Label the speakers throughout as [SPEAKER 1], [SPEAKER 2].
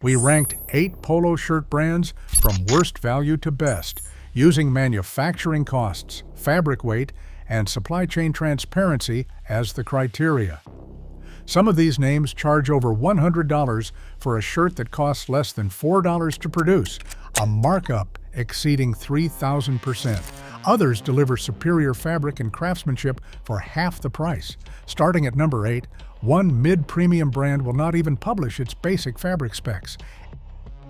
[SPEAKER 1] We ranked 8 polo shirt brands from worst value to best, using manufacturing costs, fabric weight, and supply chain transparency as the criteria. Some of these names charge over $100 for a shirt that costs less than $4 to produce, a markup exceeding 3,000%. Others deliver superior fabric and craftsmanship for half the price. Starting at number 8, one mid-premium brand will not even publish its basic fabric specs.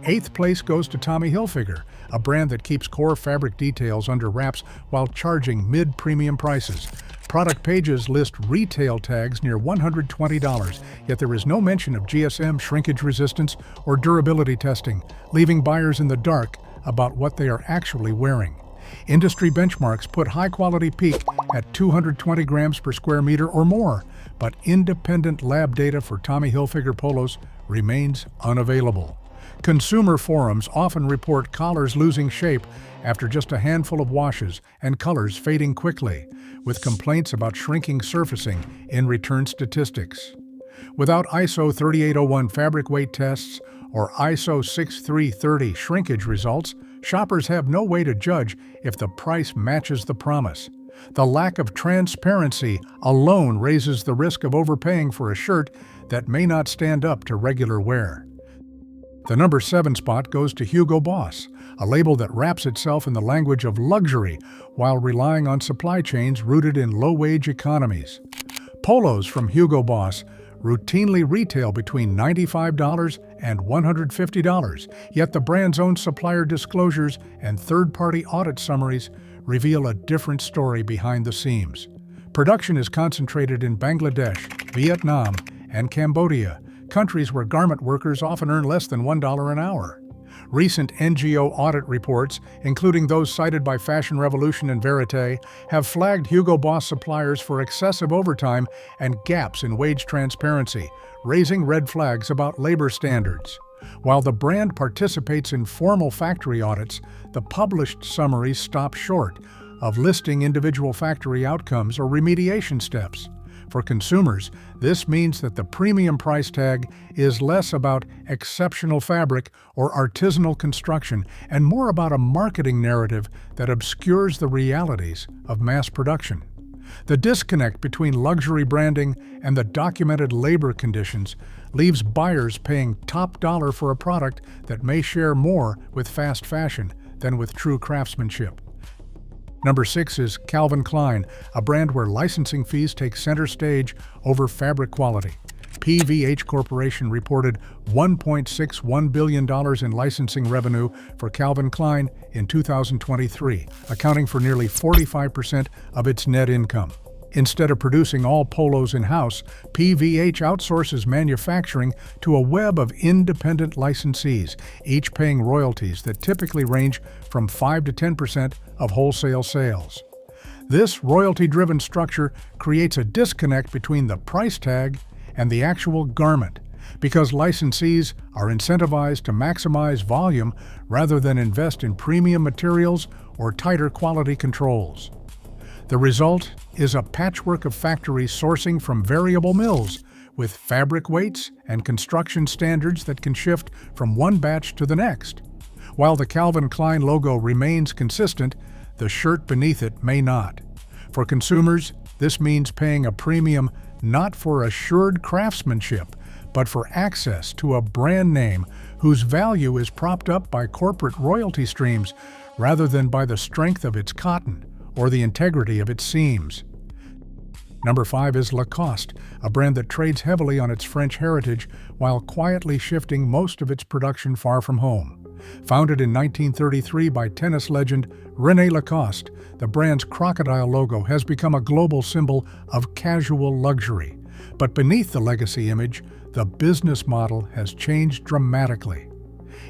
[SPEAKER 1] 8th place goes to Tommy Hilfiger, a brand that keeps core fabric details under wraps while charging mid-premium prices. Product pages list retail tags near $120, yet there is no mention of GSM shrinkage resistance or durability testing, leaving buyers in the dark about what they are actually wearing. Industry benchmarks put high-quality PEAK at 220 grams per square meter or more, but independent lab data for Tommy Hilfiger polos remains unavailable. Consumer forums often report collars losing shape after just a handful of washes and colors fading quickly, with complaints about shrinking surfacing in return statistics. Without ISO 3801 fabric weight tests or ISO 6330 shrinkage results, shoppers have no way to judge if the price matches the promise. The lack of transparency alone raises the risk of overpaying for a shirt that may not stand up to regular wear. The number 7 spot goes to Hugo Boss, a label that wraps itself in the language of luxury while relying on supply chains rooted in low-wage economies. Polos from Hugo Boss routinely retail between $95 and $150, yet the brand's own supplier disclosures and third-party audit summaries reveal a different story behind the scenes. Production is concentrated in Bangladesh, Vietnam, and Cambodia, countries where garment workers often earn less than $1 an hour. Recent NGO audit reports, including those cited by Fashion Revolution and Verite, have flagged Hugo Boss suppliers for excessive overtime and gaps in wage transparency, raising red flags about labor standards. While the brand participates in formal factory audits, the published summaries stop short of listing individual factory outcomes or remediation steps. For consumers, this means that the premium price tag is less about exceptional fabric or artisanal construction and more about a marketing narrative that obscures the realities of mass production. The disconnect between luxury branding and the documented labor conditions leaves buyers paying top dollar for a product that may share more with fast fashion than with true craftsmanship. Number 6 is Calvin Klein, a brand where licensing fees take center stage over fabric quality. PVH Corporation reported $1.61 billion in licensing revenue for Calvin Klein in 2023, accounting for nearly 45% of its net income. Instead of producing all polos in-house, PVH outsources manufacturing to a web of independent licensees, each paying royalties that typically range from 5 to 10% of wholesale sales. This royalty-driven structure creates a disconnect between the price tag and the actual garment, because licensees are incentivized to maximize volume rather than invest in premium materials or tighter quality controls. The result is a patchwork of factories sourcing from variable mills, with fabric weights and construction standards that can shift from one batch to the next. While the Calvin Klein logo remains consistent, the shirt beneath it may not. For consumers, this means paying a premium not for assured craftsmanship, but for access to a brand name whose value is propped up by corporate royalty streams rather than by the strength of its cotton or the integrity of its seams. Number 5 is Lacoste, a brand that trades heavily on its French heritage while quietly shifting most of its production far from home. Founded in 1933 by tennis legend René Lacoste, the brand's crocodile logo has become a global symbol of casual luxury. But beneath the legacy image, the business model has changed dramatically.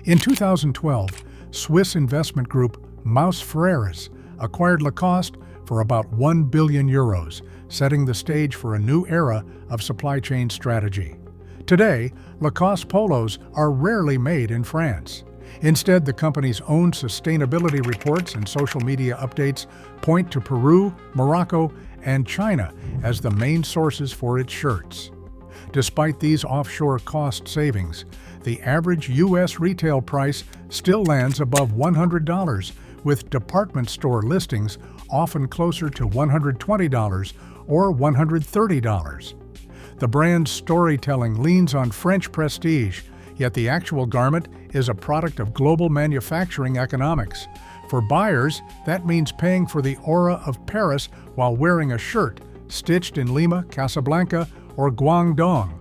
[SPEAKER 1] In 2012, Swiss investment group Maus Freres acquired Lacoste for about €1 billion, setting the stage for a new era of supply chain strategy. Today, Lacoste polos are rarely made in France. Instead, the company's own sustainability reports and social media updates point to Peru, Morocco, and China as the main sources for its shirts. Despite these offshore cost savings, the average U.S. retail price still lands above $100, with department store listings often closer to $120 or $130. The brand's storytelling leans on French prestige, yet the actual garment is a product of global manufacturing economics. For buyers, that means paying for the aura of Paris while wearing a shirt stitched in Lima, Casablanca, or Guangdong.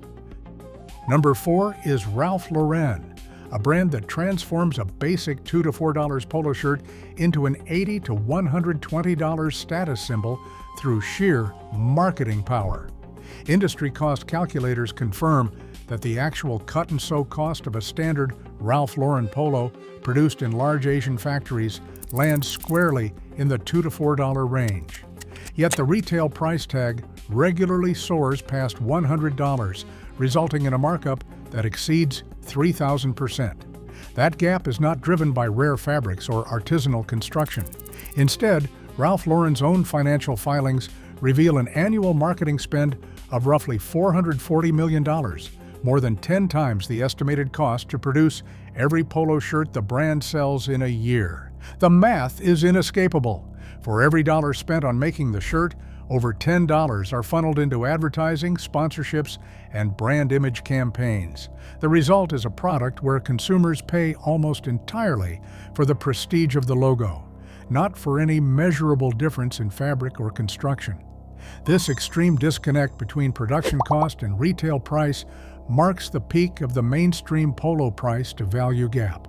[SPEAKER 1] Number 4 is Ralph Lauren, a brand that transforms a basic $2 to $4 polo shirt into an $80 to $120 status symbol through sheer marketing power. Industry cost calculators confirm that the actual cut-and-sew cost of a standard Ralph Lauren polo produced in large Asian factories lands squarely in the $2 to $4 range. Yet the retail price tag regularly soars past $100, resulting in a markup that exceeds 3,000%. That gap is not driven by rare fabrics or artisanal construction. Instead, Ralph Lauren's own financial filings reveal an annual marketing spend of roughly $440 million, more than 10 times the estimated cost to produce every polo shirt the brand sells in a year. The math is inescapable. For every dollar spent on making the shirt, over $10 are funneled into advertising, sponsorships, and brand image campaigns. The result is a product where consumers pay almost entirely for the prestige of the logo, not for any measurable difference in fabric or construction. This extreme disconnect between production cost and retail price marks the peak of the mainstream polo price to value gap.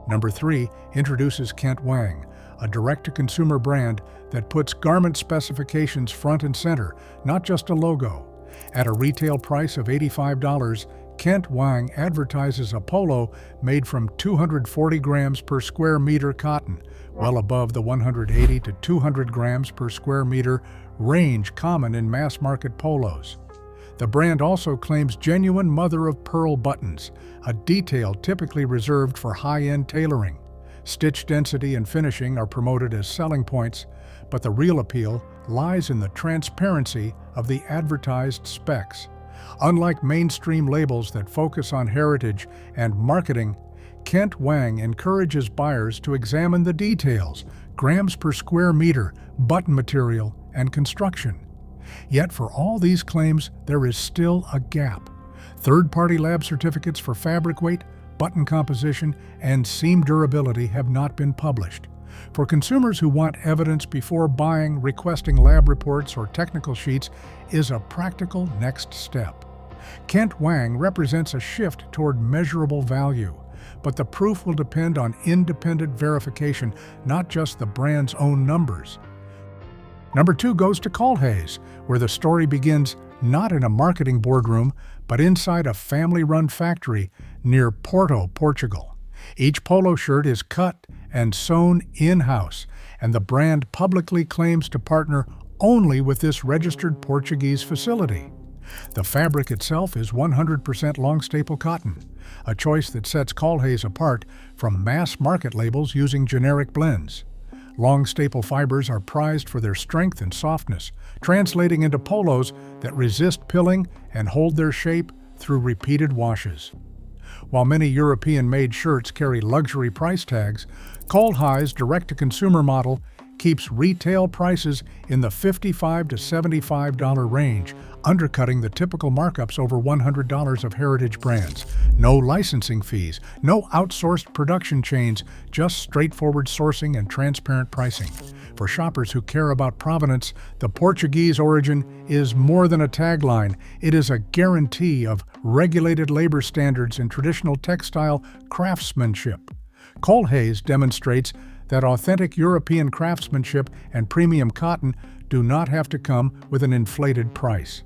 [SPEAKER 1] Number 3 introduces Kent Wang, a direct-to-consumer brand that puts garment specifications front and center, not just a logo. At a retail price of $85, Kent Wang advertises a polo made from 240 grams per square meter cotton, well above the 180 to 200 grams per square meter range common in mass-market polos. The brand also claims genuine mother-of-pearl buttons, a detail typically reserved for high-end tailoring. Stitch density and finishing are promoted as selling points, but the real appeal lies in the transparency of the advertised specs. Unlike mainstream labels that focus on heritage and marketing, Kent Wang encourages buyers to examine the details: grams per square meter, button material, and construction. Yet for all these claims, there is still a gap. Third-party lab certificates for fabric weight, button composition, and seam durability have not been published. For consumers who want evidence before buying, requesting lab reports or technical sheets is a practical next step. Kent Wang represents a shift toward measurable value, but the proof will depend on independent verification, not just the brand's own numbers. Number 2 goes to Colhay, where the story begins not in a marketing boardroom, but inside a family-run factory near Porto, Portugal. Each polo shirt is cut and sewn in-house, and the brand publicly claims to partner only with this registered Portuguese facility. The fabric itself is 100% long-staple cotton, a choice that sets Colhay apart from mass-market labels using generic blends. Long-staple fibers are prized for their strength and softness, translating into polos that resist pilling and hold their shape through repeated washes. While many European-made shirts carry luxury price tags, Colhay's direct-to-consumer model keeps retail prices in the $55 to $75 range, undercutting the typical markups over $100 of heritage brands. No licensing fees, no outsourced production chains, just straightforward sourcing and transparent pricing. For shoppers who care about provenance, the Portuguese origin is more than a tagline. It is a guarantee of regulated labor standards and traditional textile craftsmanship. Colhay demonstrates that authentic European craftsmanship and premium cotton do not have to come with an inflated price.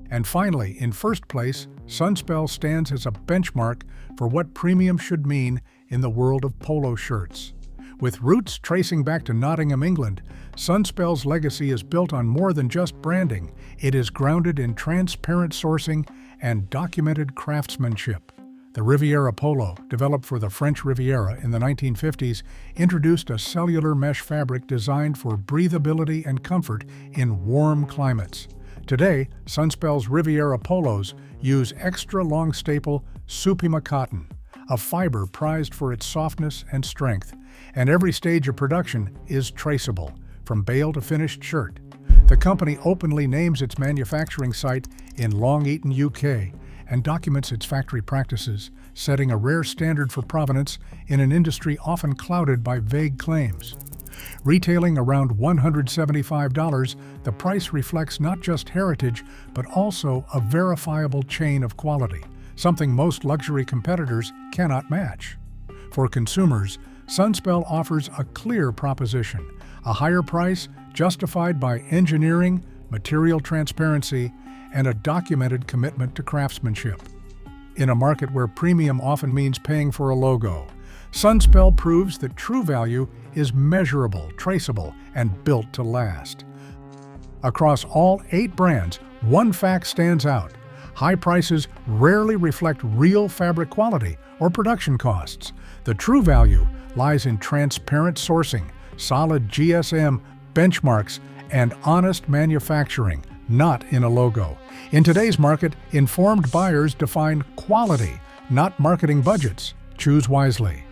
[SPEAKER 1] And finally, in first place, Sunspel stands as a benchmark for what premium should mean in the world of polo shirts. With roots tracing back to Nottingham, England, Sunspel's legacy is built on more than just branding. It is grounded in transparent sourcing and documented craftsmanship. The Riviera Polo, developed for the French Riviera in the 1950s, introduced a cellular mesh fabric designed for breathability and comfort in warm climates. Today, Sunspel's Riviera polos use extra-long staple Supima cotton, a fiber prized for its softness and strength, and every stage of production is traceable, from bale to finished shirt. The company openly names its manufacturing site in Long Eaton, UK, and documents its factory practices, setting a rare standard for provenance in an industry often clouded by vague claims. Retailing around $175, the price reflects not just heritage, but also a verifiable chain of quality, something most luxury competitors cannot match. For consumers, Sunspel offers a clear proposition: a higher price justified by engineering, material transparency, and a documented commitment to craftsmanship. In a market where premium often means paying for a logo, Sunspel proves that true value is measurable, traceable, and built to last. Across all 8 brands, one fact stands out: high prices rarely reflect real fabric quality or production costs. The true value lies in transparent sourcing, solid GSM benchmarks, and honest manufacturing, not in a logo. In today's market, informed buyers define quality, not marketing budgets. Choose wisely.